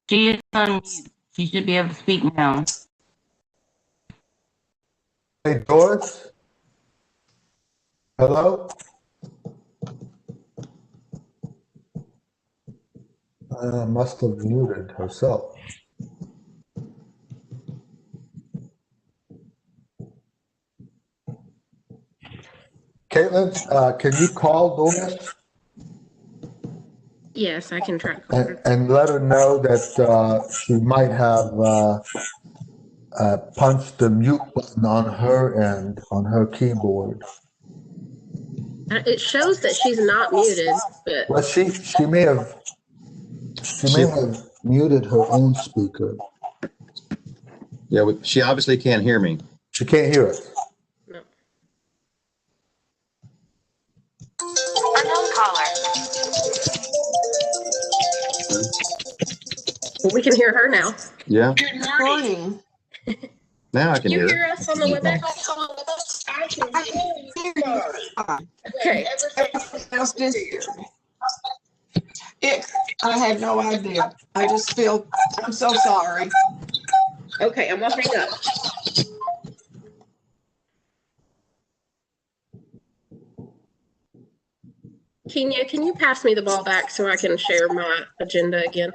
She is on mute. She should be able to speak now. Hey, Doris? Hello? Must have muted herself. Caitlin, can you call Doris Yes, I can try. and let her know that she might have punched the mute button on her end on her keyboard? It shows that she's not muted, but Well, she may have muted her own speaker. Yeah, she obviously can't hear me. She can't hear us. no. Unknown caller. Well, we can hear her now. Yeah, Good morning. now I can You hear. hear us on the WebEx? I can hear you. Okay. Everything else is here. I had no idea. I just feel, I'm so sorry. Okay, I'm gonna hang up. Kenya, can you pass me the ball back so I can share my agenda again?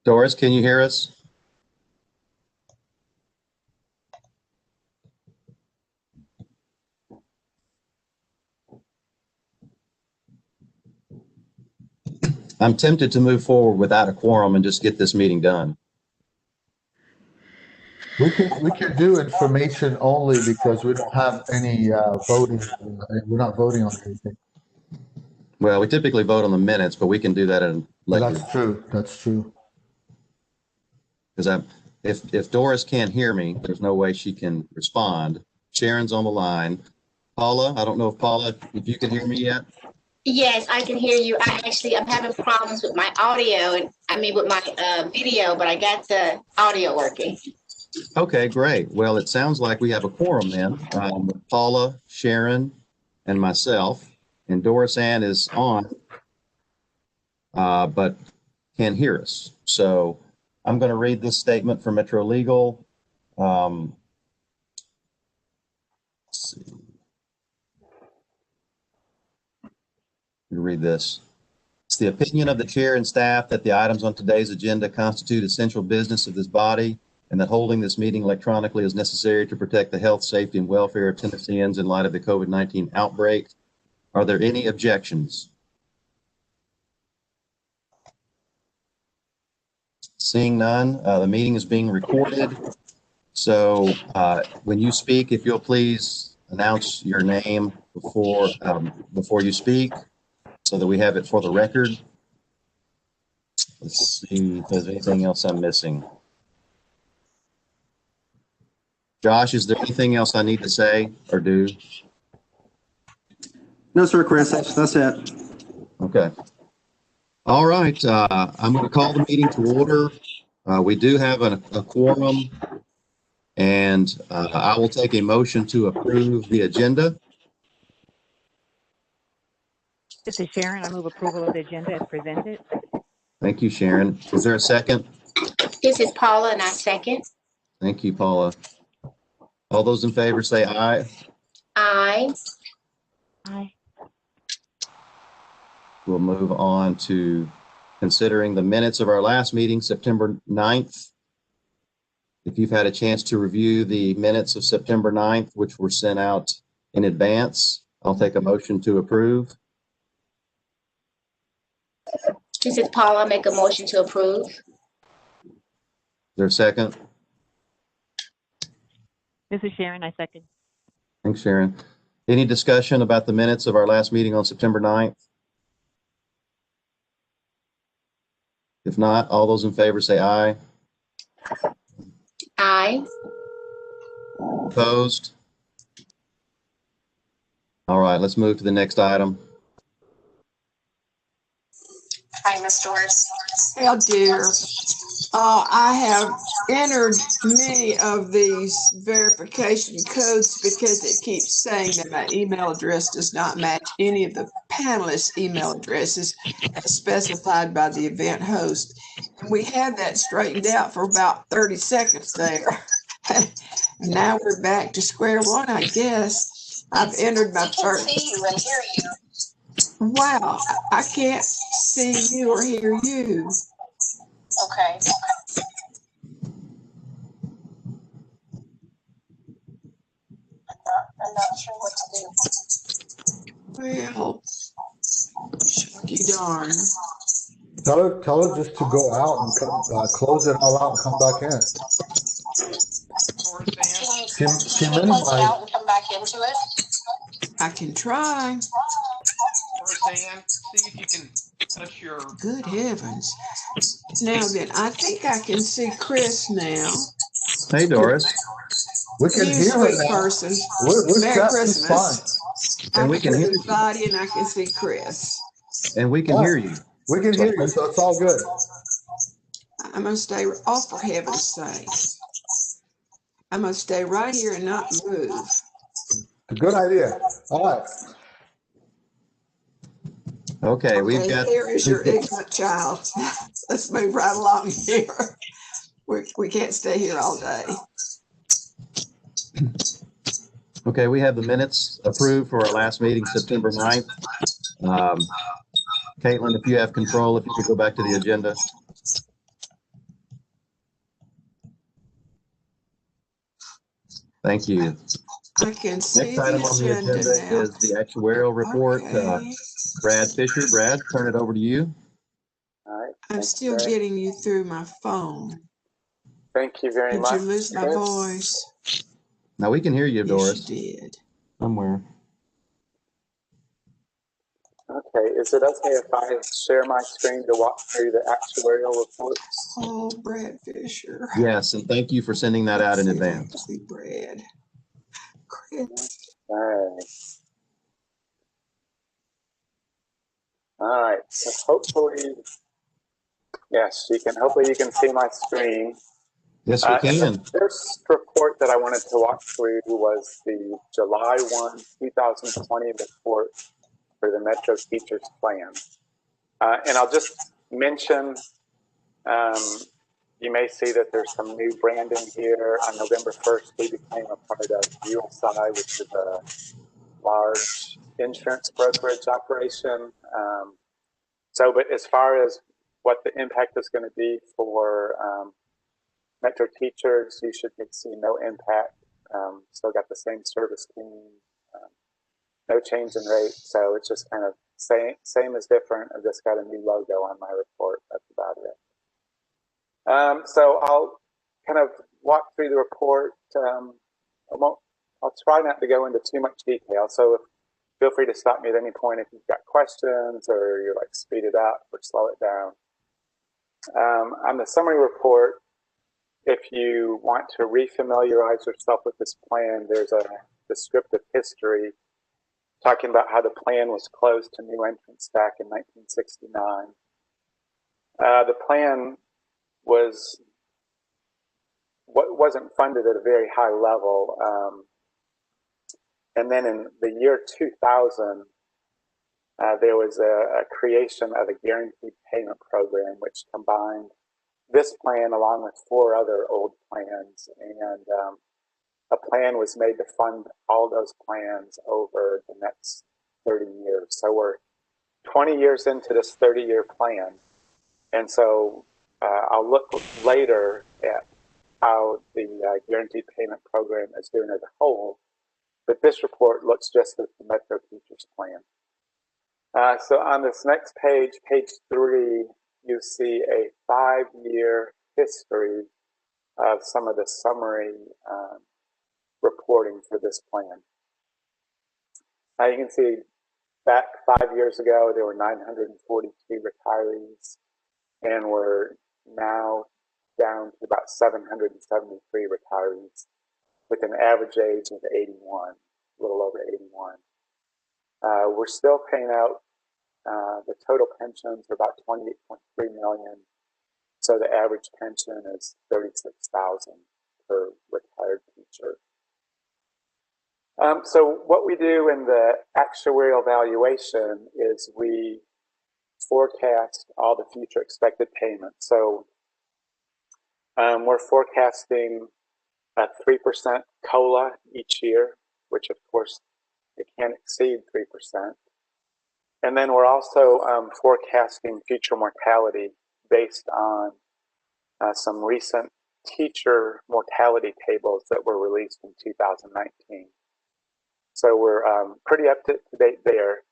Doris, can you hear us? I'm tempted to move forward without a quorum and just get this meeting done. We can do information only because we don't have any voting. We're not voting on anything. Well, we typically vote on the minutes, but we can do that in later. That's true. That's true. Because if Doris can't hear me, there's no way she can respond. Sharon's on the line. Paula, I don't know if you can hear me yet. Yes, I can hear you. I'm having problems with my audio and with my video, but I got the audio working. Okay, great. Well, it sounds like we have a quorum then. Paula, Sharon, and myself, and Doris Ann is on, but can't hear us. So I'm going to read this statement from Metro Legal. Let's see. Read this. It's the opinion of the chair and staff that the items on today's agenda constitute essential business of this body and that holding this meeting electronically is necessary to protect the health, safety, and welfare of Tennesseans in light of the COVID-19 outbreak. Are there any objections? Seeing none, the meeting is being recorded. So when you speak, if you'll please announce your name before you speak, so that we have it for the record. Let's see if there's anything else I'm missing. Josh, is there anything else I need to say or do? No, sir, Chris, that's it. Okay. All right. I'm going to call the meeting to order. We do have a quorum, and I will take a motion to approve the agenda. This is Sharon. I move approval of the agenda as presented. Thank you, Sharon. Is there a second? This is Paula, and I second. Thank you, Paula. All those in favor say aye. Aye. Aye. We'll move on to considering the minutes of our last meeting, September 9th. If you've had a chance to review the minutes of September 9th, which were sent out in advance, I'll take a motion to approve. This is Paula, make a motion to approve. Is there a second? This is Sharon. I second. Thanks, Sharon. Any discussion about the minutes of our last meeting on September 9th? If not, all those in favor say aye. Aye. Opposed? All right, let's move to the next item. Hi, Ms. Doris. Oh dear. I have entered many of these verification codes because it keeps saying that my email address does not match any of the panelists' email addresses as specified by the event host. And we had that straightened out for about 30 seconds there. And now we're back to square one, I guess. I've entered my first. See you and hear you. Wow, I can't see you or hear you. Okay. I'm not sure what to do. Well, shucky darn. Tell her just to go out and come, close it all out and come back in. Can you close it out and come back into it? I can try. Roseanne, see if you can touch your. Good heavens. Now then, I think I can see Chris now. Hey, Doris. We can You hear her sweet now. person. We're Merry set just fine. Christmas. And we can hear you. Body and I can see Chris. And we can hear you. We can hear you, so it's all good. I'm gonna stay off for heaven's sake. I'm gonna stay right here and not move. Good idea. All right. Okay, we've got. Here is your ignorant child. Let's move right along here. We can't stay here all day. Okay, we have the minutes approved for our last meeting, September 9th. Caitlin, if you have control, if you could go back to the agenda. Thank you. I can see Next item on the agenda now. is the actuarial report. Okay. Brad Fisher. Brad, turn it over to you. All right. I'm still getting you through my phone. Thank you very Did much. you lose my voice? Now we can hear you, Doris. Yes, you did. Somewhere. Okay, is it okay if I share my screen to walk through the actuarial reports? Oh, Brad Fisher. Yes, and thank you for sending that out in advance. Brad. Chris. All right. All right, so hopefully, yes, hopefully you can see my screen. Yes, we can. The first report that I wanted to walk through was the July 1, 2020 report for the Metro Teachers Plan. And I'll just mention, you may see that there's some new branding here. On November 1st, we became a part of USI, which is a large insurance brokerage operation. But as far as what the impact is going to be for Metro teachers, you should see no impact. Still got the same service team, no change in rate. So it's just kind of same as different. I've just got a new logo on my report. That's about it. So I'll kind of walk through the report. I'll try not to go into too much detail. So feel free to stop me at any point if you've got questions or you like speed it up or slow it down. On the summary report, if you want to refamiliarize yourself with this plan, there's a descriptive history talking about how the plan was closed to new entrants back in 1969. The plan wasn't funded at a very high level. And then in the year 2000, there was a creation of a guaranteed payment program, which combined this plan along with 4 other old plans. And a plan was made to fund all those plans over the next 30 years. So we're 20 years into this 30-year plan. And so I'll look later at how the guaranteed payment program is doing as a whole. But this report looks just at the Metro Teachers Plan. So on this next page, page 3, you see a 5-year history of some of the summary reporting for this plan. Now you can see back 5 years ago, there were 942 retirees, and we're now down to about 773 retirees with an average age of 81, a little over 81. We're still paying out the total pensions are about 28.3 million. So the average pension is 36,000 per retired teacher. So what we do in the actuarial valuation is we forecast all the future expected payments. So we're forecasting a 3% COLA each year, which of course it can't exceed 3%. And then we're also forecasting future mortality based on some recent teacher mortality tables that were released in 2019. So we're pretty up to date there.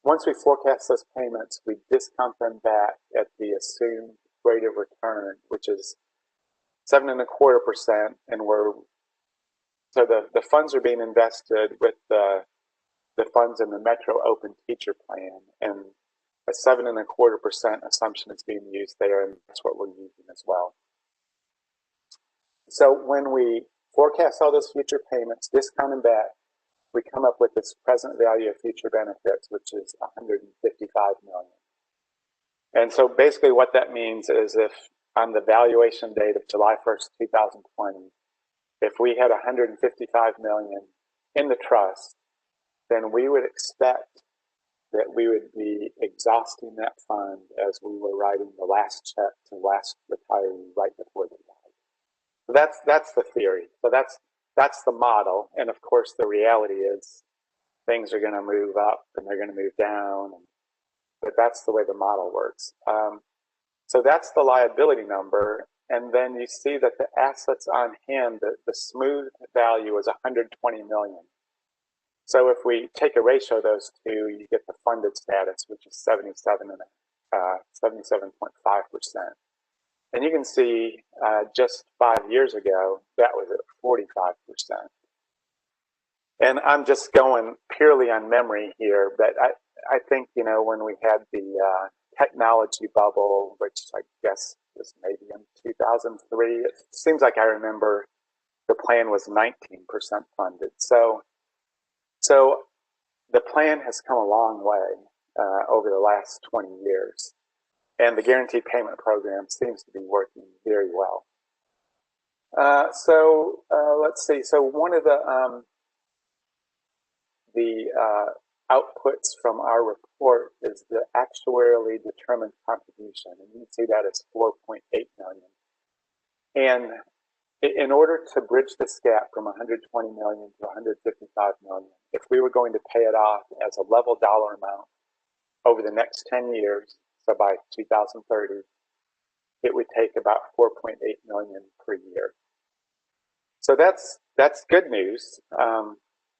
Once we forecast those payments, we discount them back at the assumed rate of return, which is 7.25%, and so the funds are being invested with the funds in the Metro Open Teacher Plan, and a 7.25% assumption is being used there, and that's what we're using as well. So when we forecast all those future payments, discount them back, we come up with this present value of future benefits, which is $155 million. And so basically what that means is if on the valuation date of July 1st, 2020, if we had $155 million in the trust, then we would expect that we would be exhausting that fund as we were writing the last check to the last retiree right before they died. So that's the theory. So that's the model. And of course, the reality is things are going to move up and they're going to move down. But that's the way the model works. So that's the liability number. And then you see that the assets on hand, the smooth value is $120 million. So if we take a ratio of those two, you get the funded status, which is 77.5%. And you can see just 5 years ago, that was at 45%. And I'm just going purely on memory here, but I think, you know, when we had the technology bubble, which I guess was maybe in 2003, it seems like I remember the plan was 19% funded. So the plan has come a long way over the last 20 years. And the guaranteed payment program seems to be working very well. Let's see. So one of the outputs from our report is the actuarially determined contribution, and you can see that as 4.8 million. And in order to bridge this gap from 120 million to 155 million, if we were going to pay it off as a level dollar amount over the next 10 years, so by 2030, it would take about 4.8 million per year. So that's good news.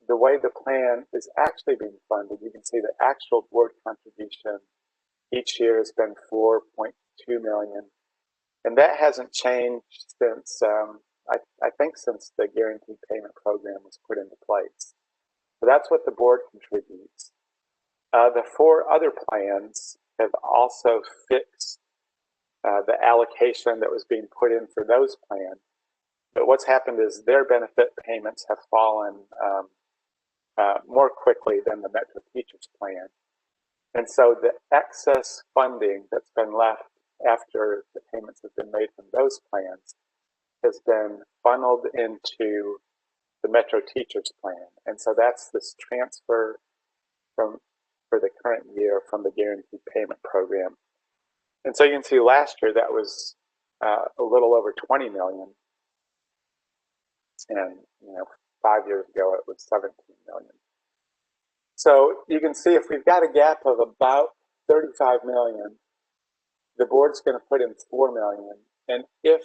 The way the plan is actually being funded, you can see the actual board contribution each year has been 4.2 million. And that hasn't changed since, I think since the guaranteed payment program was put into place. So that's what the board contributes. The 4 other plans have also fixed the allocation that was being put in for those plans. But what's happened is their benefit payments have fallen more quickly than the Metro Teachers Plan. And so the excess funding that's been left after the payments have been made from those plans has been funneled into the Metro Teachers Plan. And so that's this transfer for the current year from the guaranteed payment program. And so you can see last year that was a little over 20 million. And 5 years ago it was 17 million. So you can see if we've got a gap of about 35 million, the board's going to put in 4 million. And if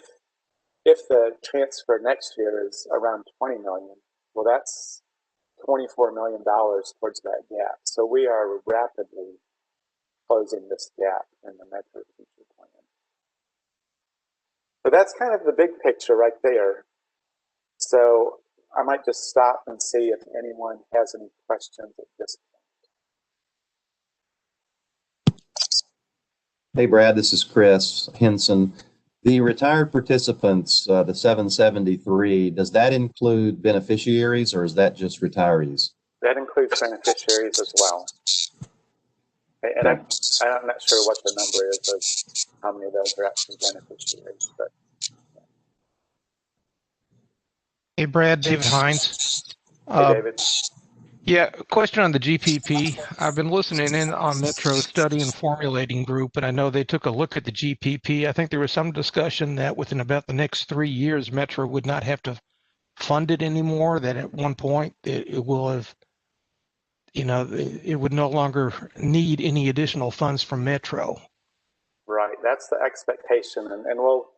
the transfer next year is around 20 million, well, that's $24 million towards that gap. So we are rapidly closing this gap in the Metro Teacher Plan. So that's kind of the big picture right there. So I might just stop and see if anyone has any questions at this point. Hey, Brad, this is Chris Henson. The retired participants, the 773, does that include beneficiaries or is that just retirees? That includes beneficiaries as well. And I'm not sure what the number is of how many of those are actually beneficiaries, but. Hey, Brad, David Hines. Hey, David. Yeah, question on the GPP. I've been listening in on Metro Study and Formulating Group, and I know they took a look at the GPP. I think there was some discussion that within about the next 3 years, Metro would not have to fund it anymore, that at one point it will have, it would no longer need any additional funds from Metro. Right, that's the expectation, and we'll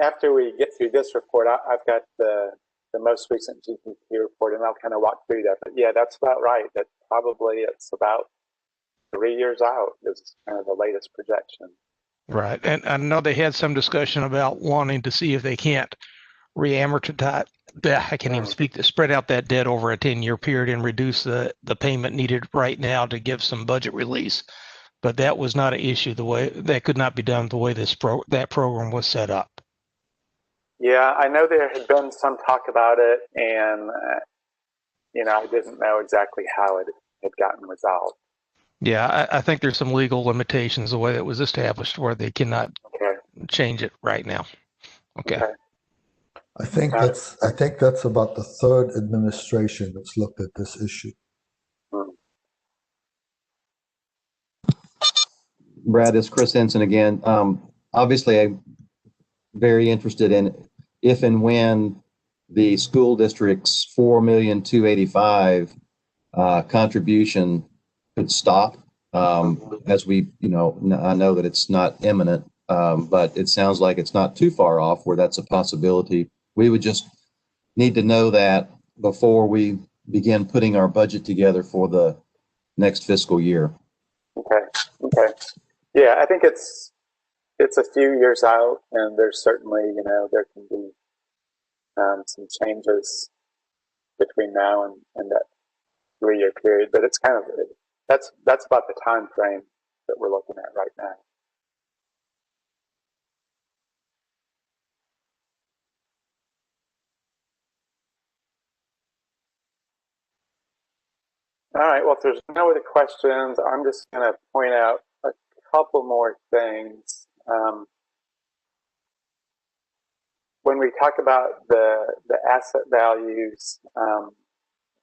after we get through this report, I've got the most recent GPP report, and I'll kind of walk through that. But yeah, that's about right. That probably it's about 3 years out is kind of the latest projection. Right, and I know they had some discussion about wanting to see if they can't re-amortize. I can't even speak to spread out that debt over a 10-year period and reduce the payment needed right now to give some budget release. But that was not an issue. The way that could not be done the way that program was set up. Yeah, I know there had been some talk about it, and I didn't know exactly how it had gotten resolved. Yeah, I think there's some legal limitations the way it was established where they cannot change it right now. Okay. I think that's about the third administration that's looked at this issue. Brad, it's Chris Henson again. Obviously, I'm very interested in if and when the school district's $4,285,000 contribution could stop. As we, I know that it's not imminent, but it sounds like it's not too far off where that's a possibility. We would just need to know that before we begin putting our budget together for the next fiscal year. Okay. Yeah, I think it's a few years out, and there's certainly, there can be some changes between now and that 3-year period, but it's kind of, that's about the time frame that we're looking at right now. All right, well, if there's no other questions, I'm just going to point out a couple more things. When we talk about the asset values, the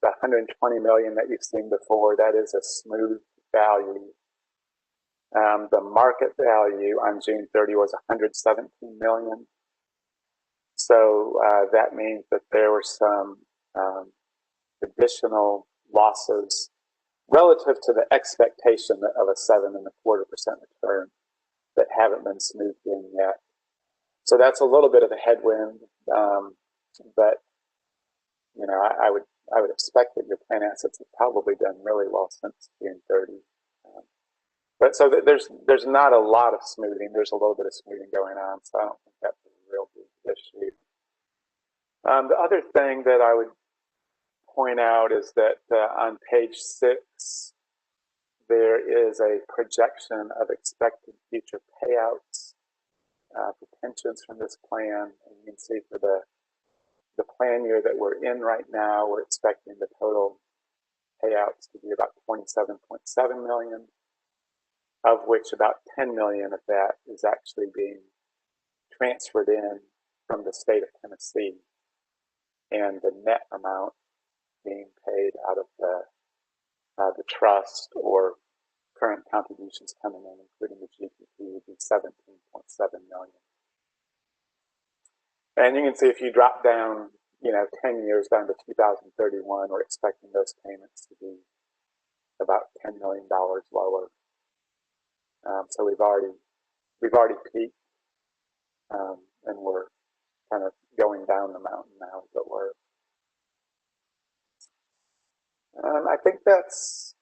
120 million that you've seen before, that is a smooth value. The market value on June 30 was 117 million. So that means that there were some additional losses relative to the expectation of a 7.25% return that haven't been smoothed in yet. So that's a little bit of a headwind, but I would expect that your plan assets have probably done really well since June 30. But so there's not a lot of smoothing. There's a little bit of smoothing going on, so I don't think that's a real big issue. The other thing that I would point out is that on page 6, there is a projection of expected future payouts for pensions from this plan. And you can see for the plan year that we're in right now, we're expecting the total payouts to be about 27.7 million, of which about 10 million of that is actually being transferred in from the state of Tennessee, and the net amount being paid out of the trust or current contributions coming in, including the GPP, would be 17.7 million. And you can see if you drop down, 10 years down to 2031, we're expecting those payments to be about $10 million lower. So we've already peaked, and we're kind of going down the mountain now, but we're. I think that's.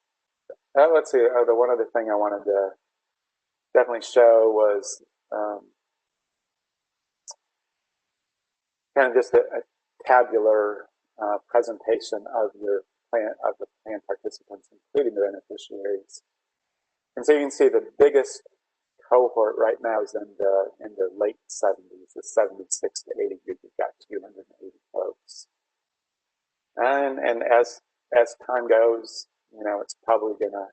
Let's see. The one other thing I wanted to definitely show was kind of just a tabular presentation of the plan participants, including the beneficiaries. And so you can see the biggest cohort right now is in the late 70s, the 76 to 80 group. You've got 280 folks, and as time goes, it's probably going to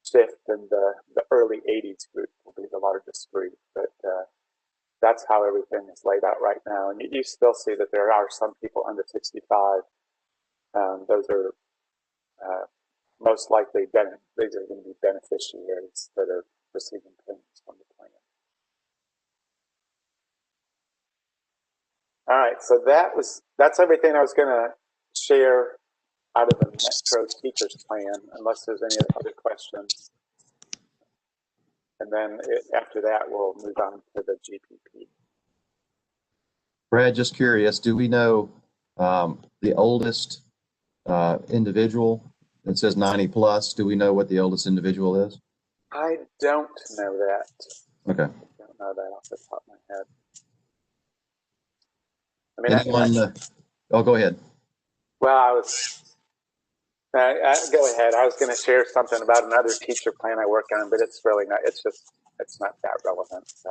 shift, and the early 80s group will be the largest group. But that's how everything is laid out right now. And you still see that there are some people under 65 Those are most likely these are going to be beneficiaries that are receiving payments from the plan. All right, so that's everything I was going to share out of the Metro Teachers Plan, unless there's any other questions. And then after that, we'll move on to the GPP. Brad, just curious, do we know the oldest individual? It says 90 plus. Do we know what the oldest individual is? I don't know that. Okay. I don't know that off the top of my head. I mean, Anyone? Oh, go ahead. Well, go ahead. I was going to share something about another teacher plan I work on, but it's really not. It's not that relevant. So.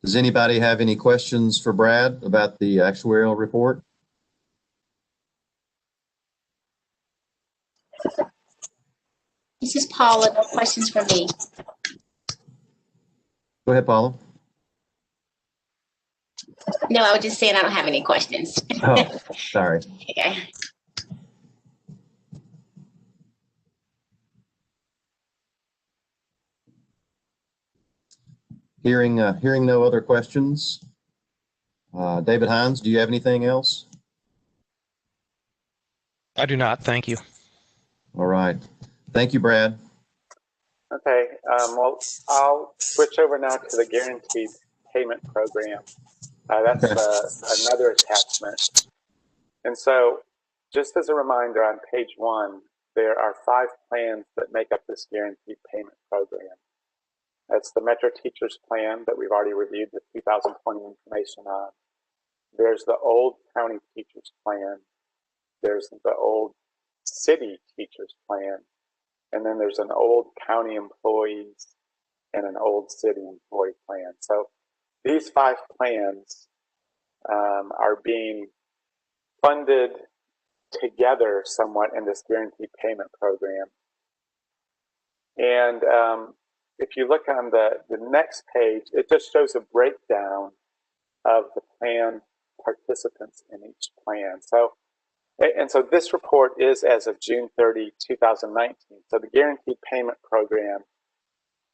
Does anybody have any questions for Brad about the actuarial report? This is Paula. No questions for me. Go ahead, Paula. No, I was just saying I don't have any questions. Oh, sorry. Okay. Hearing no other questions. David Hines, do you have anything else? I do not. Thank you. All right. Thank you, Brad. Okay. Well, I'll switch over now to the guaranteed payment program. That's another attachment. And so, just as a reminder, on page 1, there are 5 plans that make up this guaranteed payment program. That's the Metro Teachers Plan that we've already reviewed the 2020 information on. There's the Old County Teachers Plan. There's the Old City Teachers Plan. And then there's an Old County Employees and an Old City Employee Plan. So these 5 plans are being funded together somewhat in this guaranteed payment program. And if you look on the next page, it just shows a breakdown of the plan participants in each plan. So this report is as of June 30, 2019. So the guaranteed payment program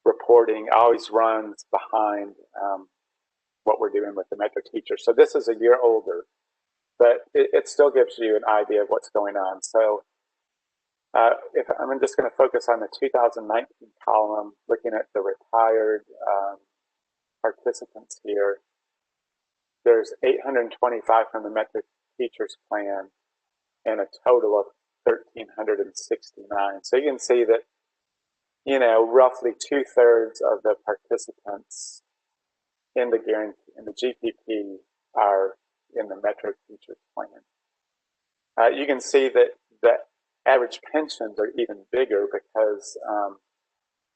reporting always runs behind what we're doing with the Metro Teachers. So this is a year older, but it still gives you an idea of what's going on. So if I'm just going to focus on the 2019 column, looking at the retired participants here, there's 825 from the Metro Teachers Plan and a total of 1,369. So you can see that, roughly 2/3 of the participants in the GPP are in the Metro Teachers Plan. You can see that the average pensions are even bigger because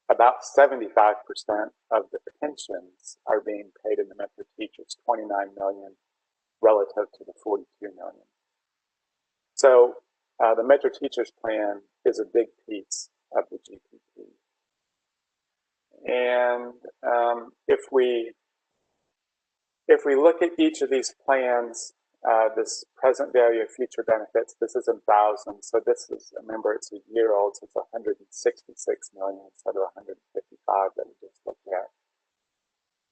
about 75% of the pensions are being paid in the Metro Teachers, 29 million relative to the 42 million. So the Metro Teachers Plan is a big piece of the GPP. And if we look at each of these plans, this present value of future benefits, this is in thousands. So this is, remember, it's a year old, so it's 166 million instead of 155 that we just looked at.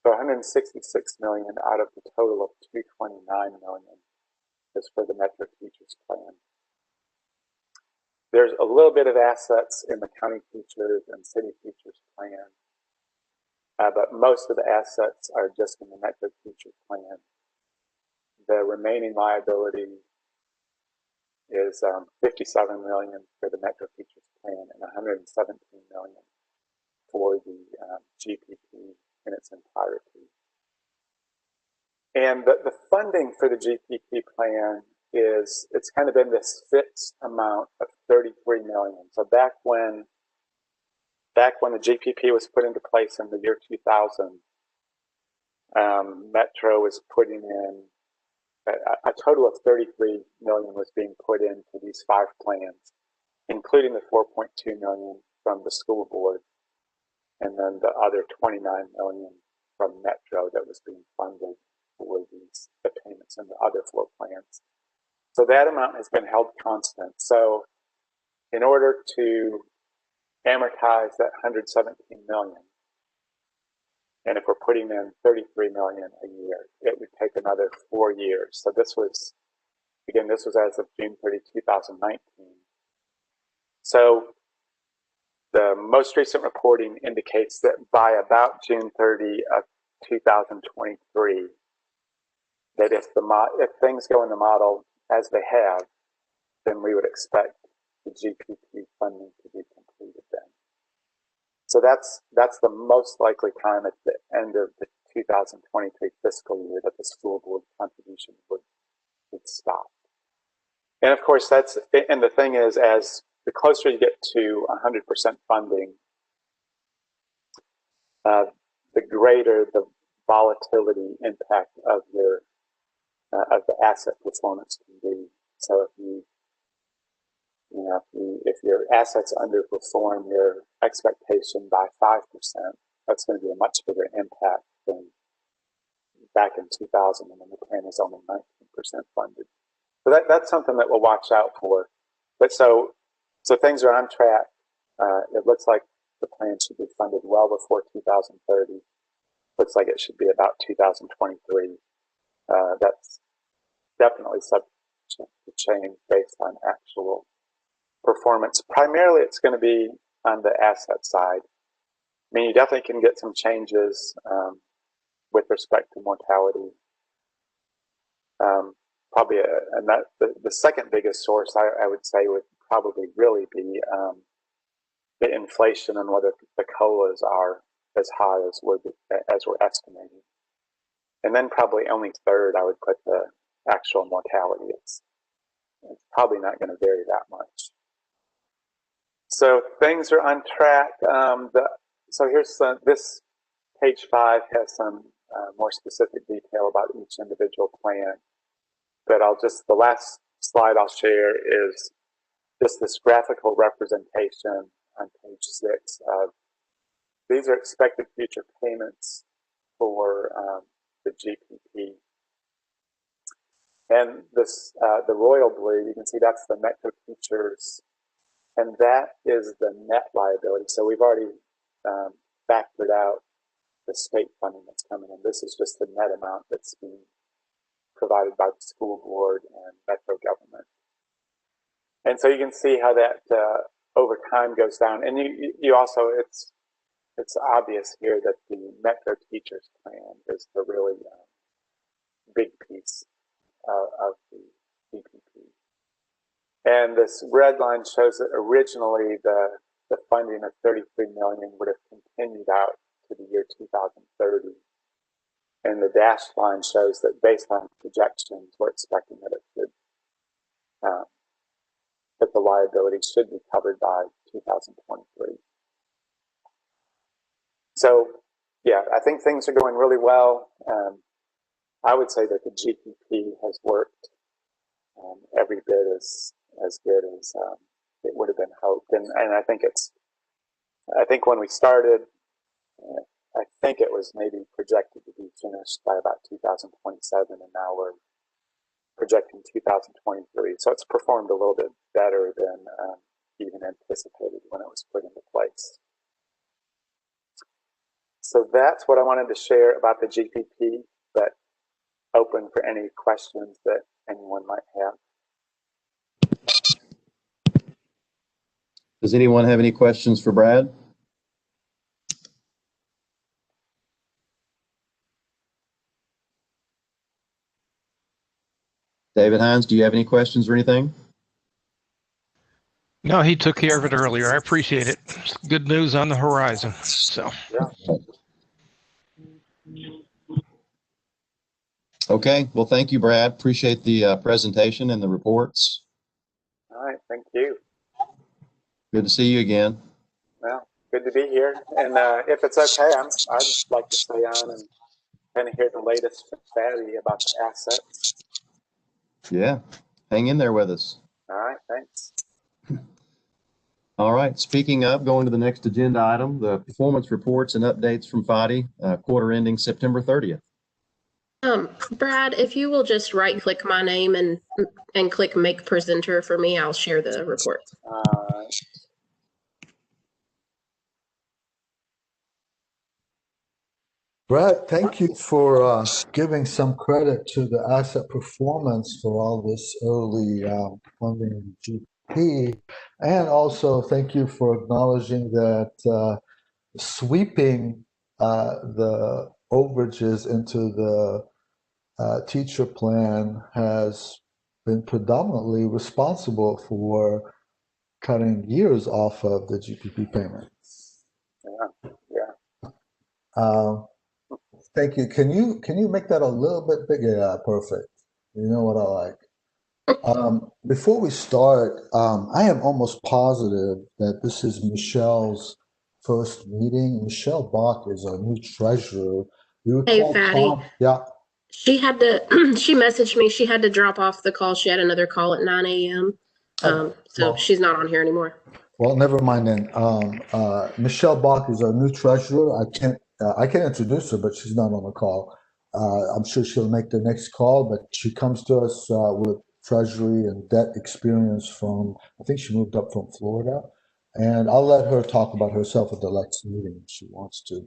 So 166 million out of the total of 229 million is for the Metro Teachers Plan. There's a little bit of assets in the County Teachers and City Teachers Plan, but most of the assets are just in the Metro Teachers Plan. The remaining liability is 57 million for the Metro Teachers Plan and 117 million for the GPP in its entirety. And the funding for the GPP plan it's kind of been this fixed amount of 33 million. So back when the GPP was put into place in the year 2000, Metro was putting in a total of 33 million was being put into these 5 plans, including the 4.2 million from the school board, and then the other 29 million from Metro that was being funded for the payments in the other 4 plans. So that amount has been held constant. So in order to amortize that 117 million, and if we're putting in 33 million a year, it would take another 4 years. So this was, again, this was as of June 30, 2019. So the most recent reporting indicates that by about June 30 of 2023, that if things go in the model as they have, then we would expect the GPP funding to be completed then. So that's the most likely time at the end of the 2023 fiscal year that the school board contribution would stop. And of course, and the thing is, as the closer you get to 100% funding, the greater the volatility impact of your of the asset performance can be. So if your assets underperform your expectation by 5%, that's going to be a much bigger impact than back in 2000 when the plan was only 19% funded. So that's something that we'll watch out for. But so things are on track. It looks like the plan should be funded well before 2030. Looks like it should be about 2023. That's definitely subject to change based on actual performance. Primarily, it's going to be on the asset side. I mean, you definitely can get some changes with respect to mortality. Probably, the second biggest source I would say would probably really be the inflation and whether the COLAs are as high as we're estimating. And then probably only third, I would put the actual mortality. It's probably not going to vary that much. So things are on track. So here's this page 5 has some more specific detail about each individual plan. But the last slide I'll share is just this graphical representation on page 6 of these are expected future payments for the GPP. And this, the royal blue, you can see that's the Metro Teachers, and that is the net liability. So we've already factored out the state funding that's coming in. This is just the net amount that's being provided by the school board and Metro government. And so you can see how that over time goes down. And you also, it's obvious here that the Metro Teachers plan is the really big piece of the GPP. And this red line shows that originally the funding of 33 million would have continued out to the year 2030. And the dashed line shows that based on projections, we're expecting that it should, that the liability should be covered by 2023. So, yeah, I think things are going really well. I would say that the GPP has worked every bit as good as it would have been hoped. And I think when we started, I think it was maybe projected to be finished by about 2027, and now we're projecting 2023. So it's performed a little bit better than even anticipated when it was put into place. So that's what I wanted to share about the GPP, but open for any questions that anyone might have. Does anyone have any questions for Brad? David Hines, do you have any questions or anything? No, he took care of it earlier. I appreciate it. Good news on the horizon. So. Yeah. Okay. Well, thank you, Brad. Appreciate the presentation and the reports. All right. Thank you. Good to see you again. Well, good to be here. And if it's okay, I'd like to stay on and kind of hear the latest from Fatty about the assets. Yeah. Hang in there with us. All right. Thanks. All right. Speaking of, going to the next agenda item, the performance reports and updates from FADI, quarter ending September 30th. Brad, if you will just right click my name and click make presenter for me, I'll share the report. Brad, thank you for giving some credit to the asset performance for all this early funding in GP. And also thank you for acknowledging that sweeping the overages into the teacher plan has been predominantly responsible for cutting years off of the GPP payment. Thank you. Can you make that a little bit bigger? Yeah, perfect. You know what I like. Before we start, I am almost positive that this is Michelle's first meeting. Michelle Bach is our new treasurer. You Hey, recall Fatty. Tom? Yeah. She had to, she messaged me. She had to drop off the call. She had another call at 9 a.m. So well, she's not on here anymore. Well, never mind then. Michelle Bach is our new treasurer. I can introduce her, but she's not on the call. I'm sure she'll make the next call, but she comes to us with treasury and debt experience from, I think she moved up from Florida. And I'll let her talk about herself at the next meeting if she wants to.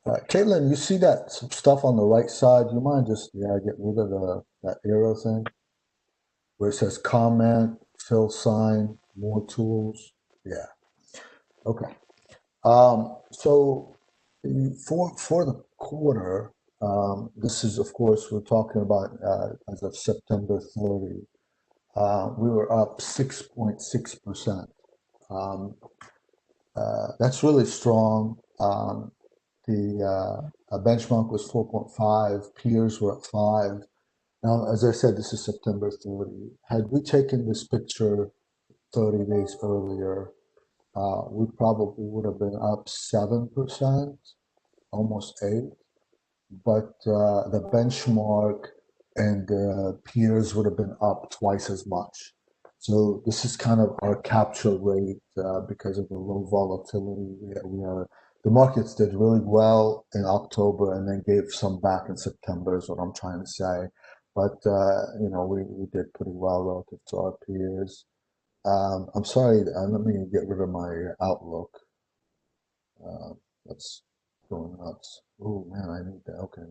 But Caitlin, you see that stuff on the right side? You mind just get rid of that arrow thing where it says comment, fill sign, more tools. Yeah. Okay. So for the quarter, this is of course we're talking about as of September 30. We were up 6.6%. That's really strong. The benchmark was 4.5. Peers were at 5. Now, as I said, this is September 30. Had we taken this picture 30 days earlier, we probably would have been up 7%, almost 8. But the benchmark and peers would have been up twice as much. So this is kind of our capture rate because of the low volatility. The markets did really well in October and then gave some back in September is what I'm trying to say. But we did pretty well relative to our peers. I'm sorry, let me get rid of my Outlook. That's going nuts. Oh man, I need that. Okay.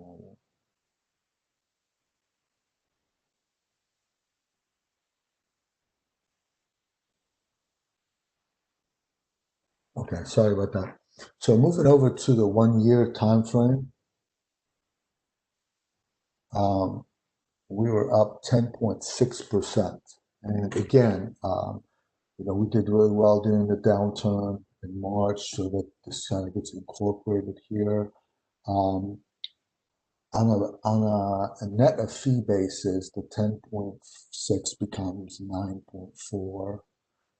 Okay, sorry about that. So moving over to the 1 year time frame, we were up 10.6%. And again, we did really well during the downturn in March, so that this kind of gets incorporated here. On a net of fee basis, the 10.6 becomes 9.4.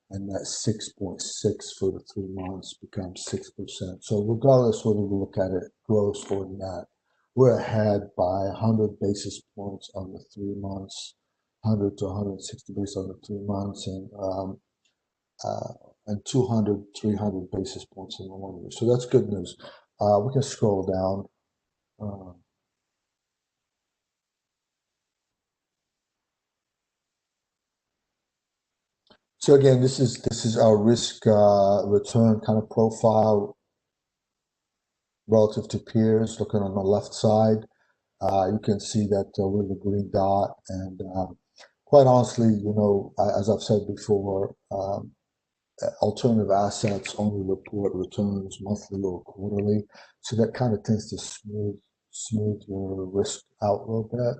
And that 6.6 for the 3 months becomes 6%. So regardless whether we look at it gross or net, we're ahead by 100 basis points on the 3 months, 100 to 160 basis on the 3 months, and 200, 300 basis points in the 1 year. So that's good news. We can scroll down. So again, this is our risk return kind of profile relative to peers. Looking on the left side, you can see that we're the green dot, and quite honestly, as I've said before, alternative assets only report returns monthly or quarterly, so that kind of tends to smooth your risk out a little bit.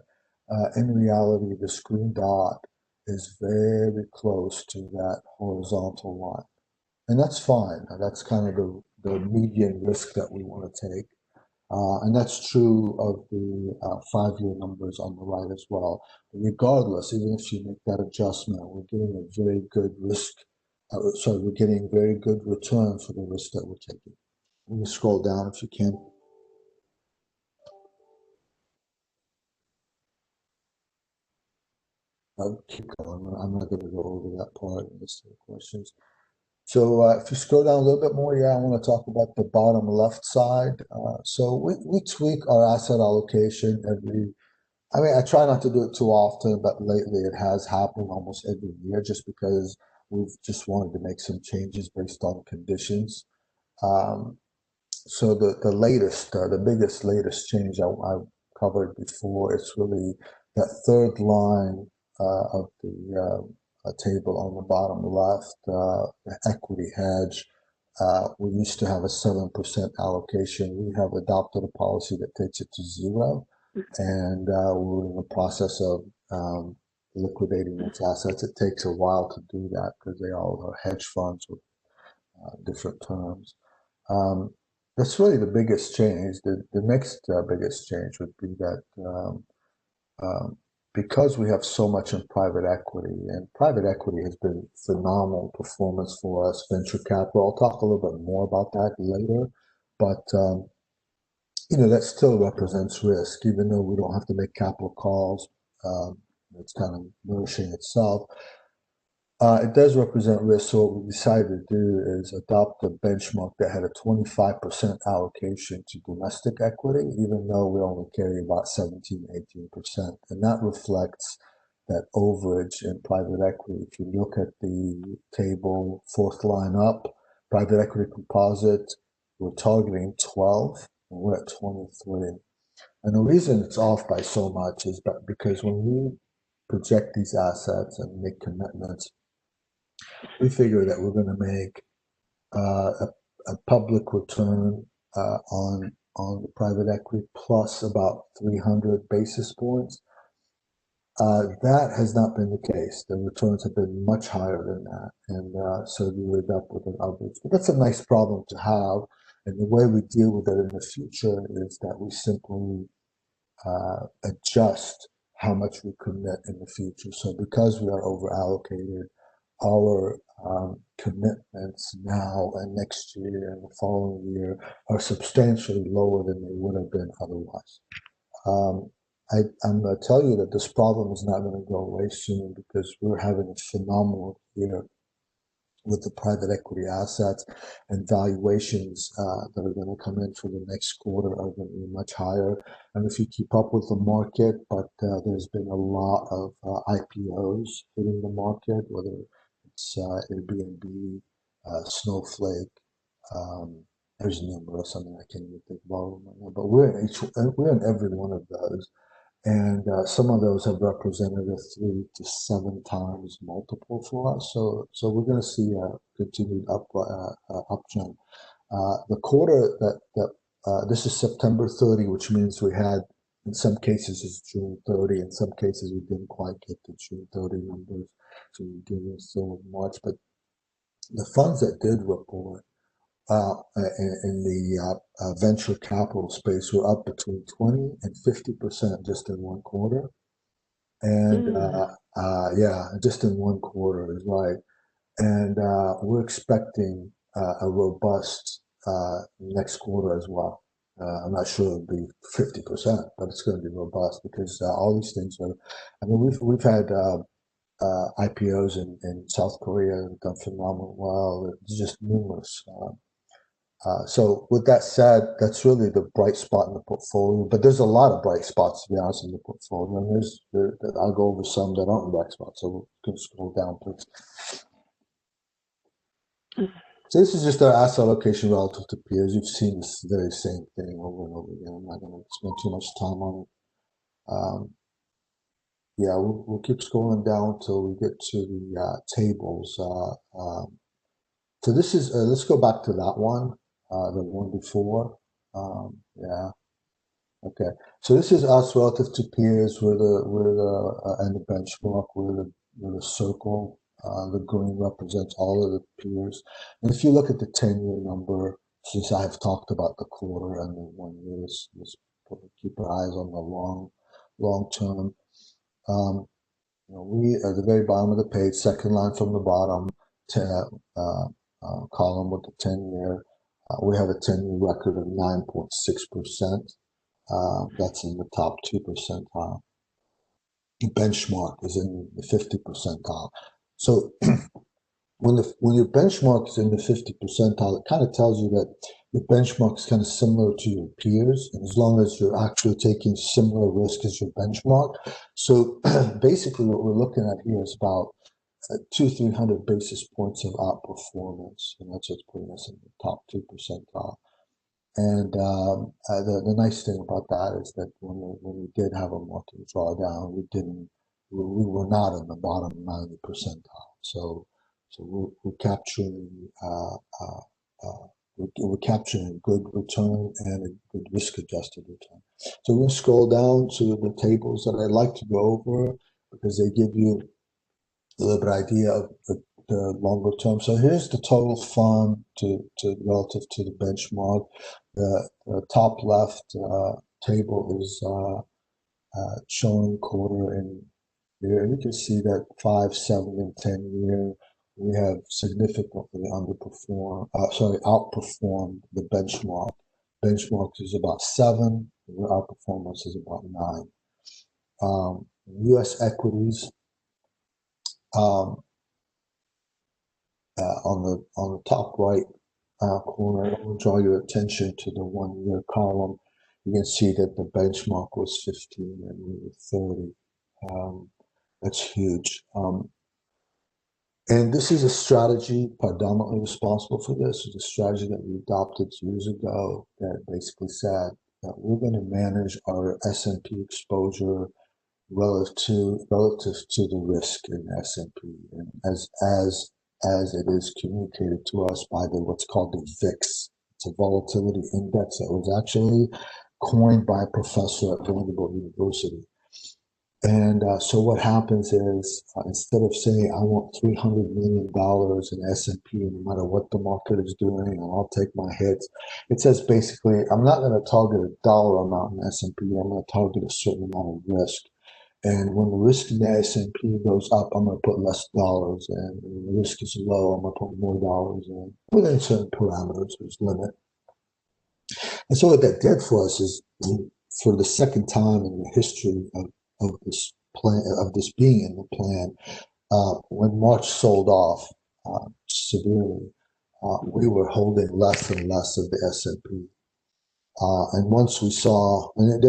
In reality, this green dot is very close to that horizontal line, and that's fine. That's kind of the median risk that we want to take. And that's true of the 5-year numbers on the right as well. But regardless, even if you make that adjustment, we're getting a very good risk. We're getting very good return for the risk that we're taking. Let me scroll down if you can. I'll keep going. I'm not going to go over that part and list the questions. So if you scroll down a little bit more, I want to talk about the bottom left side. So we tweak our asset allocation I try not to do it too often, but lately it has happened almost every year just because we've just wanted to make some changes based on conditions. So the latest, the biggest latest change I've covered before, it's really that third line of the table on the bottom left, the equity hedge. We used to have a 7% allocation. We have adopted a policy that takes it to 0, and we're in the process of liquidating those assets. It takes a while to do that because they all are hedge funds with different terms. That's really the biggest change. The next biggest change would be that because we have so much in private equity, and private equity has been phenomenal performance for us, venture capital. I'll talk a little bit more about that later, but that still represents risk, even though we don't have to make capital calls. It's kind of nourishing itself. It does represent risk, so what we decided to do is adopt a benchmark that had a 25% allocation to domestic equity, even though we only carry about 17, 18%. And that reflects that overage in private equity. If you look at the table, fourth line up, private equity composite, we're targeting 12, and we're at 23. And the reason it's off by so much is because when we project these assets and make commitments, we figure that we're going to make a public return on the private equity plus about 300 basis points. That has not been the case. The returns have been much higher than that, and so we end up with an average. But that's a nice problem to have, and the way we deal with it in the future is that we simply adjust how much we commit in the future. So because we are over allocated, our commitments now and next year and the following year are substantially lower than they would have been otherwise. I'm going to tell you that this problem is not going to go away soon because we're having a phenomenal year with the private equity assets, and valuations that are going to come in for the next quarter are going to be much higher. And if you keep up with the market, but there's been a lot of IPOs hitting the market, whether it's Airbnb, Snowflake, there's numerous. I can't even think of all of them right now, but we're in every one of those. And some of those have represented a 3 to 7 times multiple for us. So we're going to see a continued uptrend. The quarter that this is September 30, which means we had, in some cases, it's June 30. In some cases, we didn't quite get the June 30 numbers. So we give us still March. But the funds that did report in the venture capital space were up between 20 and 50% just in one quarter. And just in one quarter is right. And we're expecting a robust next quarter as well. I'm not sure it'll be 50%, but it's going to be robust because all these things are. We've had IPOs in South Korea have done phenomenal well. There's just numerous. So with that said, that's really the bright spot in the portfolio. But there's a lot of bright spots, to be honest, in the portfolio. And I'll go over some that aren't bright spots. So we can scroll down, please. So this is just our asset allocation relative to peers. You've seen this very same thing over and over again. I'm not going to spend too much time on it. We'll keep scrolling down until we get to the tables. So this is, let's go back to that one, the one before. Okay. So this is us relative to peers. We're and the benchmark. We're the circle. The green represents all of the peers. And if you look at the 10-year number, since I've talked about the quarter and the 1 year, let's keep our eyes on the long term. We at the very bottom of the page, second line from the bottom, column with the 10-year. We have a 10-year record of 9.6%. That's in the top 2 percentile. The benchmark is in the 50 percentile. So when your benchmark is in the 50 percentile, it kind of tells you that your benchmark is kind of similar to your peers, and as long as you're actually taking similar risk as your benchmark. So basically, what we're looking at here is about 200-300 basis points of outperformance, and that's what's putting us in the top 2 percentile. And the nice thing about that is that when we did have a market drawdown, we were not in the bottom 90 percentile. So we're capturing we're capturing a good return and a good risk-adjusted return. So we'll scroll down to the tables that I'd like to go over because they give you a little bit idea of the longer term. So here's the total fund to relative to the benchmark. The top left table is showing quarter and year. And you can see that 5, 7, and 10 year we have significantly outperformed the benchmark. Benchmark is about 7, the outperformance is about 9. U.S. equities. On the top right corner, I will draw your attention to the 1 year column. You can see that the benchmark was 15 and we were 30. That's huge. And this is a strategy predominantly responsible for this. It's a strategy that we adopted years ago that basically said that we're going to manage our S&P exposure relative to the risk in S&P, and as it is communicated to us by what's called the VIX. It's a volatility index that was actually coined by a professor at Vanderbilt University. And so what happens is instead of saying I want $300 million in S&P, no matter what the market is doing, and I'll take my hits, it says basically I'm not going to target a dollar amount in S&P. I'm going to target a certain amount of risk. And when the risk in the S&P goes up, I'm going to put less dollars in. When the risk is low, I'm going to put more dollars in within certain parameters. There's limit. And so what that did for us is, for the second time in the history of this plan, of this being in the plan, when March sold off severely, we were holding less and less of the S&P. And once we saw, and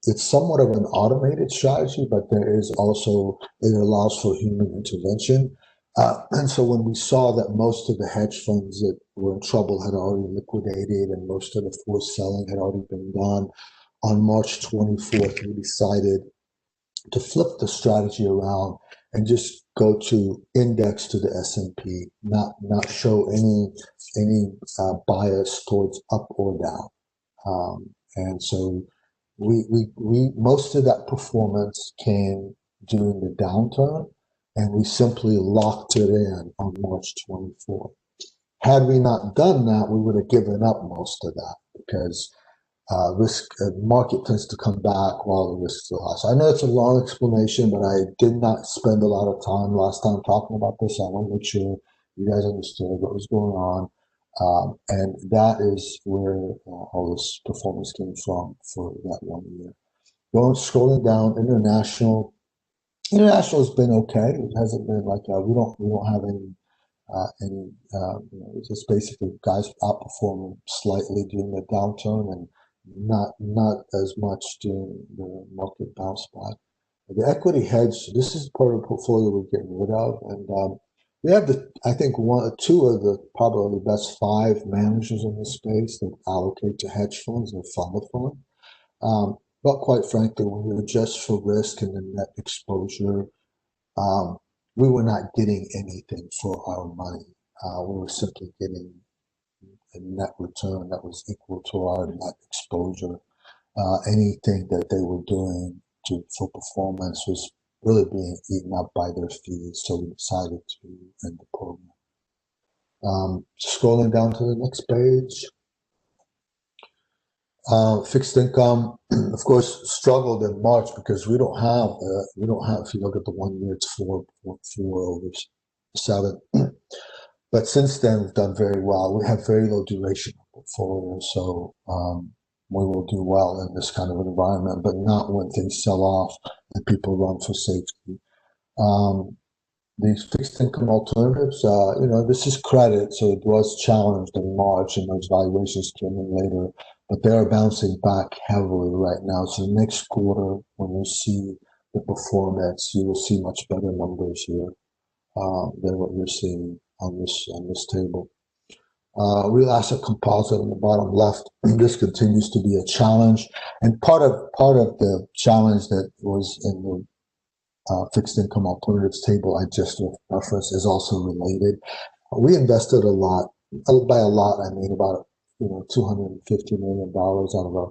it's somewhat of an automated strategy, but there is also, it allows for human intervention. And so when we saw that most of the hedge funds that were in trouble had already liquidated and most of the forced selling had already been done, on March 24th, we decided to flip the strategy around and just go to index to the S&P, not show any bias towards up or down. And so we most of that performance came during the downturn, and we simply locked it in on March 24th. Had we not done that, we would have given up most of that because market tends to come back while the risk is high. So I know it's a long explanation, but I did not spend a lot of time last time talking about this. I want to make sure you guys understood what was going on. And that is where all this performance came from for that 1 year. Scrolling down, international has been okay. It hasn't been like we don't have any it's just basically guys outperforming slightly during the downturn and not as much during the market bounce back. The equity hedge, this is part of the portfolio we're getting rid of, and we have I think two of the probably the best 5 managers in this space that allocate to hedge funds and fund of fund. But quite frankly, when you adjust for risk and the net exposure, we were not getting anything for our money. We were simply getting a net return that was equal to our net exposure. Anything that they were doing for performance was really being eaten up by their fees, so we decided to end the program. Scrolling down to the next page. Fixed income, of course, struggled in March because we don't have, if you look at the 1 year, it's 4 over 7. But since then, we've done very well. We have very low duration portfolio, so we will do well in this kind of environment, but not when things sell off and people run for safety. these fixed income alternatives, this is credit, so it was challenged in March, and those valuations came in later, but they are bouncing back heavily right now. So next quarter, when you see the performance, you will see much better numbers here than what you're seeing on this table. Real asset composite on the bottom left. This continues to be a challenge, and part of the challenge that was in the fixed income alternatives table I just referenced is also related. We invested a lot. By a lot, I mean about $250 million out of a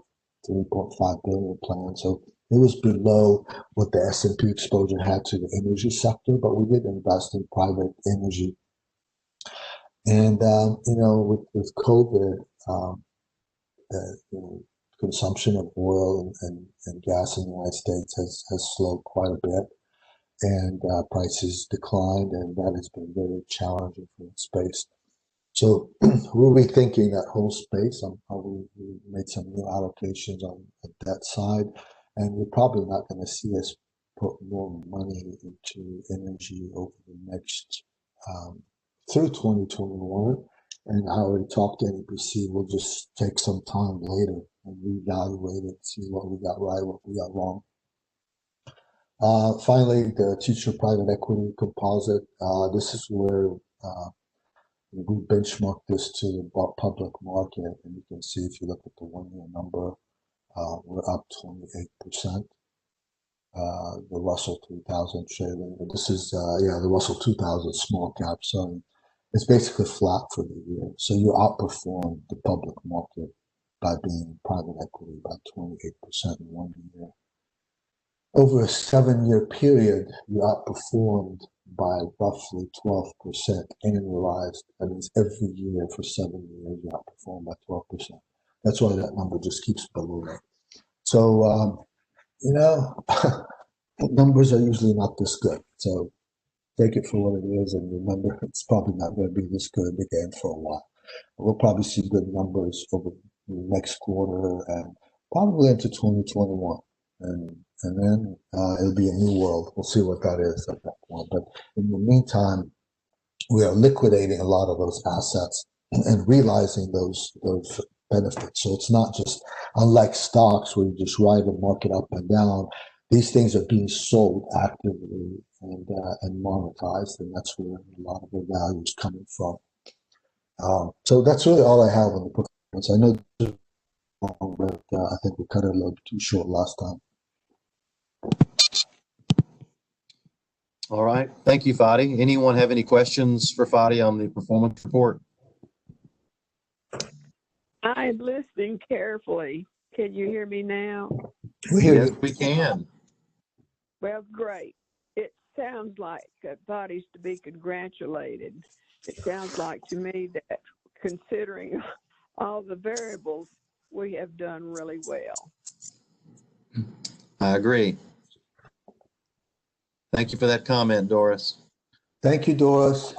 $3.5 billion plan. So it was below what the S&P exposure had to the energy sector, but we did invest in private energy. And with COVID, consumption of oil and gas in the United States has slowed quite a bit, and prices declined, and that has been very challenging for the space. So we're rethinking that whole space. We made some new allocations on the debt side, and we're probably not going to see us put more money into energy over the next through 2021. And I already talked to NBC. We'll just take some time later and reevaluate it, see what we got right, what we got wrong. Finally, the teacher private equity composite. This is where we benchmark this to the public market, and you can see if you look at the 1-year number, we're up 28%. The Russell 2000 trading. This is the Russell 2000 small cap. So it's basically flat for the year. So you outperform the public market by being private equity by 28% in 1 year. Over a 7-year period, you outperformed by roughly 12% annualized. That means every year for 7 years, you outperformed by 12%. That's why that number just keeps below that. So, numbers are usually not this good. So take it for what it is, and remember, it's probably not going to be this good again for a while. We'll probably see good numbers over the next quarter and probably into 2021. And then it'll be a new world. We'll see what that is at that point. But in the meantime, we are liquidating a lot of those assets and realizing those benefits. So it's not just, unlike stocks where you just ride the market up and down, these things are being sold actively and monetized, and that's where a lot of the value is coming from. So that's really all I have on the performance. I know this is long, but I think we cut it a little bit too short last time. All right. Thank you, Fadi. Anyone have any questions for Fadi on the performance report? I'm listening carefully. Can you hear me now? Yes, we can. Well, great. It sounds like Fadi's to be congratulated. It sounds like to me that considering all the variables, we have done really well. I agree. Thank you for that comment, Doris. Thank you, Doris.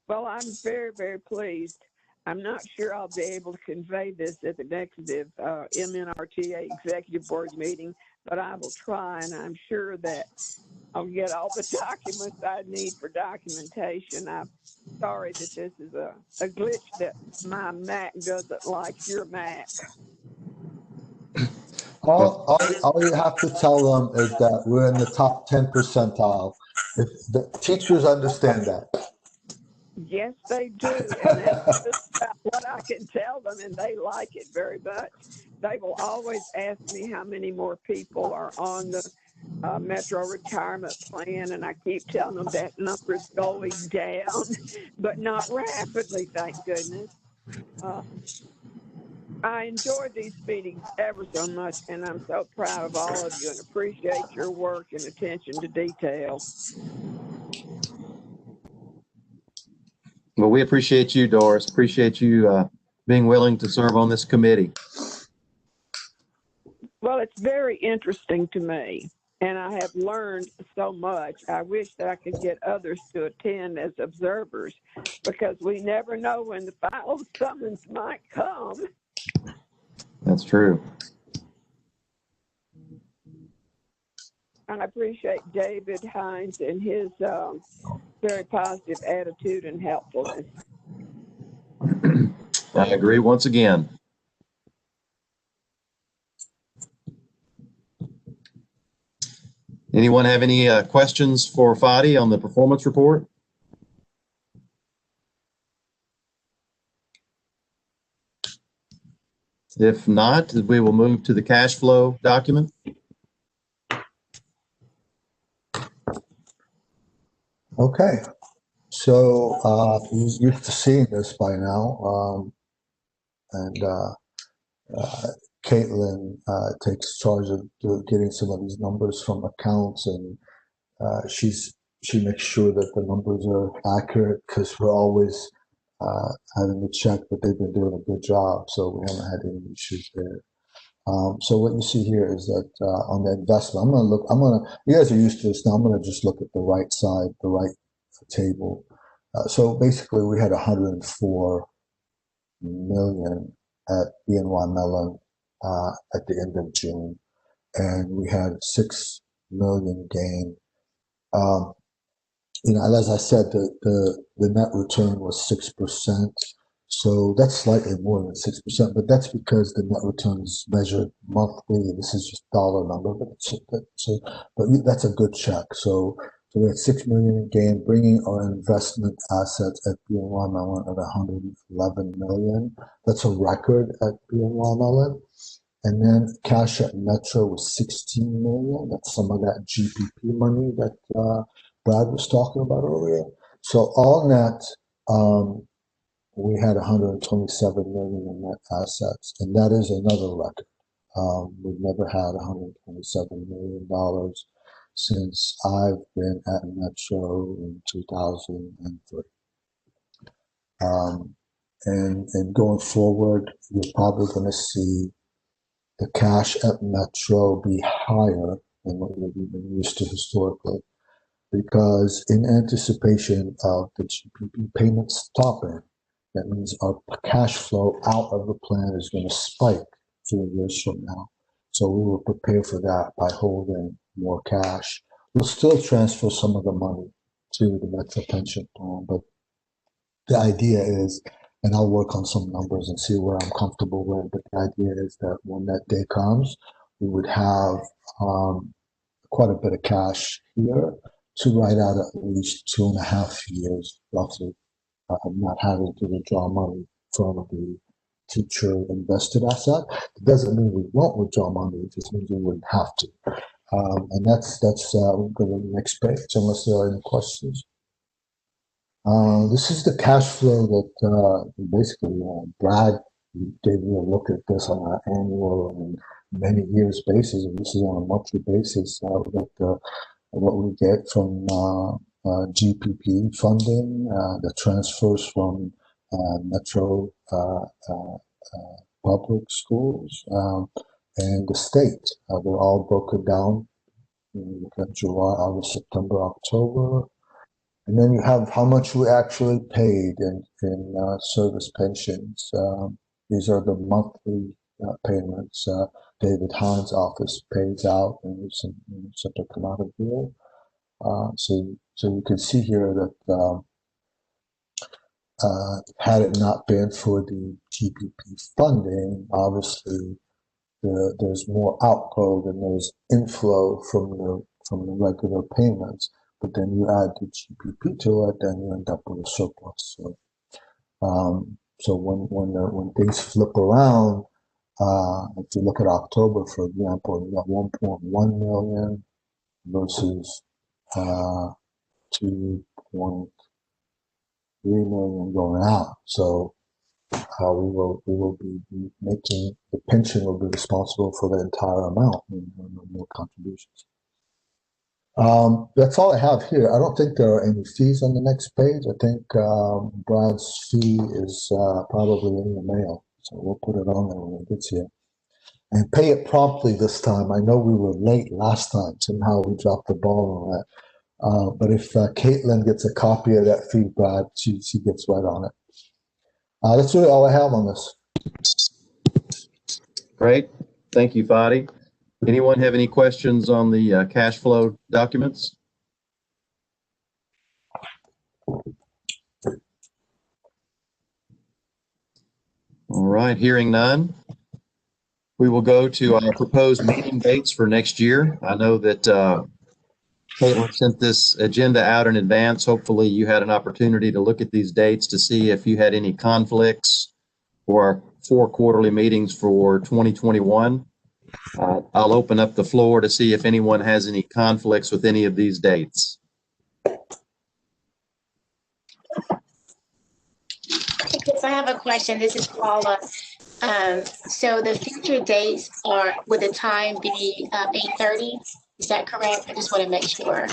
Well, I'm very, very pleased. I'm not sure I'll be able to convey this at the next MNRTA Executive Board meeting, but I will try, and I'm sure that I'll get all the documents I need for documentation. I'm sorry that this is a glitch that my Mac doesn't like your Mac. All you have to tell them is that we're in the top 10 percentile. If the teachers understand that. Yes, they do, and that's just about what I can tell them, and they like it very much. They will always ask me how many more people are on the Metro retirement plan, and I keep telling them that number is going down, but not rapidly, thank goodness. I enjoy these meetings ever so much, and I'm so proud of all of you and appreciate your work and attention to detail. Well, we appreciate you, Doris. Appreciate you being willing to serve on this committee. Well, it's very interesting to me, and I have learned so much. I wish that I could get others to attend as observers, because we never know when the final summons might come. That's true. And I appreciate David Hines and his very positive attitude and helpfulness. I agree once again. Anyone have any questions for Fadi on the performance report? If not, we will move to the cash flow document. Okay, so you're used to seeing this by now, and Caitlin takes charge of getting some of these numbers from accounts, and she makes sure that the numbers are accurate because we're always having to check, but they've been doing a good job, so we haven't had any issues there. So what you see here is that on the investment, you guys are used to this now, I'm going to just look at the right side, the right table. So basically we had 104 million at BNY Mellon at the end of June, and we had 6 million gain. As I said, the net return was 6%. So that's slightly more than 6%, but that's because the net return is measured monthly. This is just dollar number, but that's a good check. So we had 6 million in gain, bringing our investment assets at BNY Mellon at 111 million. That's a record at BNY Mellon. And then cash at Metro was 16 million. That's some of that GPP money that Brad was talking about earlier. So all net, we had 127 million in net assets, and that is another record. We've never had $127 million since I've been at Metro in 2003. And going forward, you're probably going to see the cash at Metro be higher than what we've been used to historically, because in anticipation of the GPP payments stopping, that means our cash flow out of the plan is going to spike 4 years from now. So we will prepare for that by holding more cash. We'll still transfer some of the money to the Metro pension plan, but the idea is, and I'll work on some numbers and see where I'm comfortable with, but the idea is that when that day comes, we would have quite a bit of cash here to ride out at least 2.5 years, roughly, of not having to withdraw money from the teacher invested asset. It doesn't mean we won't withdraw money, it just means we wouldn't have to. And that's we'll go to the next page unless there are any questions. This is the cash flow that basically Brad gave me a look at this on an annual and many years basis, and this is on a monthly basis, what we get from GPP funding, the transfers from Metro public schools, and the state. They're all broken down. You look at July, August, September, October. And then you have how much we actually paid in service pensions. These are the monthly payments. David Hines' office pays out, and it's simply come out of here. So you can see here that had it not been for the GPP funding, obviously there's more outflow than there's inflow from the regular payments. But then you add the GPP to it, then you end up with a surplus. So when things flip around, if you look at October, for example, you got 1.1 million versus 2.3 million going out. So we will be making the pension will be responsible for the entire amount, no more contributions. That's all I have here. I don't think there are any fees on the next page. I think Brad's fee is probably in the mail, so we'll put it on there when it gets here. And pay it promptly this time. I know we were late last time. Somehow we dropped the ball on that. But if Caitlin gets a copy of that fee, Brad, she gets right on it. That's really all I have on this. Great. Thank you, Fadi. Anyone have any questions on the cash flow documents? All right, hearing none, we will go to our proposed meeting dates for next year. I know that Caitlin sent this agenda out in advance. Hopefully you had an opportunity to look at these dates to see if you had any conflicts for our 4 quarterly meetings for 2021. I'll open up the floor to see if anyone has any conflicts with any of these dates. Because I have a question. This is Paula. So the future dates are, would the time be 8:30? Is that correct? I just want to make sure.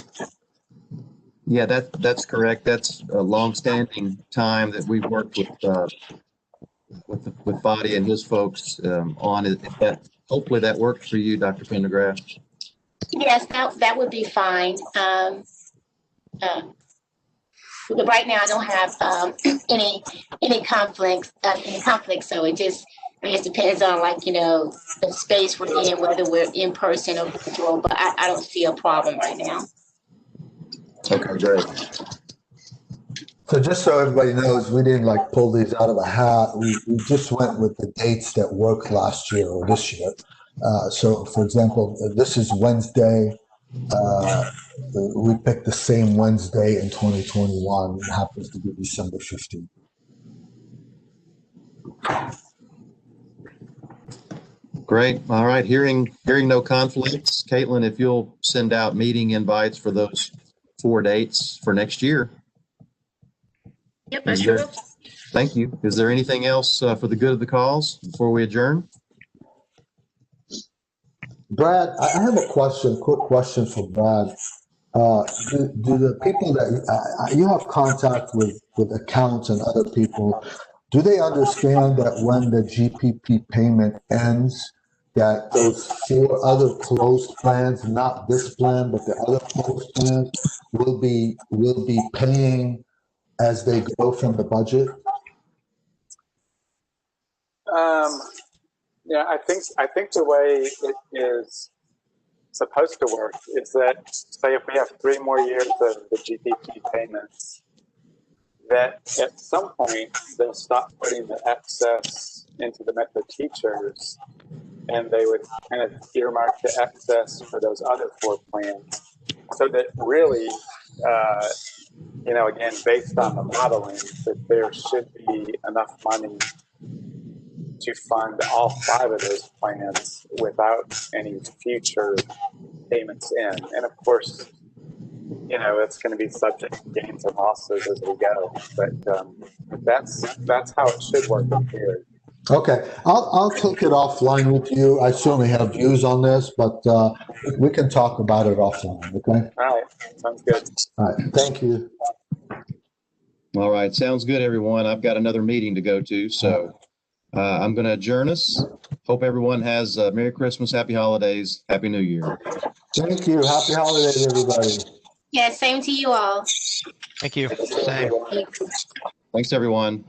Yeah, that's correct. That's a long-standing time that we've worked with Fadi and his folks on. If that, hopefully that works for you, Dr. Pendergrass. Yes, that would be fine. Right now, I don't have any conflicts. So it just, I guess, depends on, like, you know, the space we're in, whether we're in person or virtual. But I don't see a problem right now. Okay, great. So just so everybody knows, we didn't like pull these out of a hat. We just went with the dates that worked last year or this year. So for example, this is Wednesday. We picked the same Wednesday in 2021. It happens to be December 15th. Great. All right. Hearing no conflicts, Caitlin, if you'll send out meeting invites for those 4 dates for next year. Yep, I sure will. Thank you. Is there anything else for the good of the cause before we adjourn? Brad, I have a quick question for Brad. Do the people that you have contact with accounts and other people, do they understand that when the GPP payment ends, that those 4 other closed plans, not this plan, but the other closed plans, will be paying as they go from the budget? Yeah, I think the way it is supposed to work is that, say, if we have 3 more years of the GPP payments, that at some point they'll stop putting the excess into the Metro teachers, and they would kind of earmark the excess for those other 4 plans, so that really, you know, again, based on the modeling, that there should be enough money to fund all 5 of those plans without any future payments in. And of course, you know, it's going to be subject to gains and losses as we go. But that's how it should work in theory. Okay, I'll take it offline with you. I certainly have views on this, but we can talk about it offline. Okay. All right, sounds good. All right, thank you. All right, sounds good, everyone. I've got another meeting to go to, so I'm going to adjourn us. Hope everyone has Merry Christmas, Happy Holidays, Happy New Year. Thank you. Happy holidays, everybody. Yeah, same to you all. Thank you. Same. Thanks, everyone.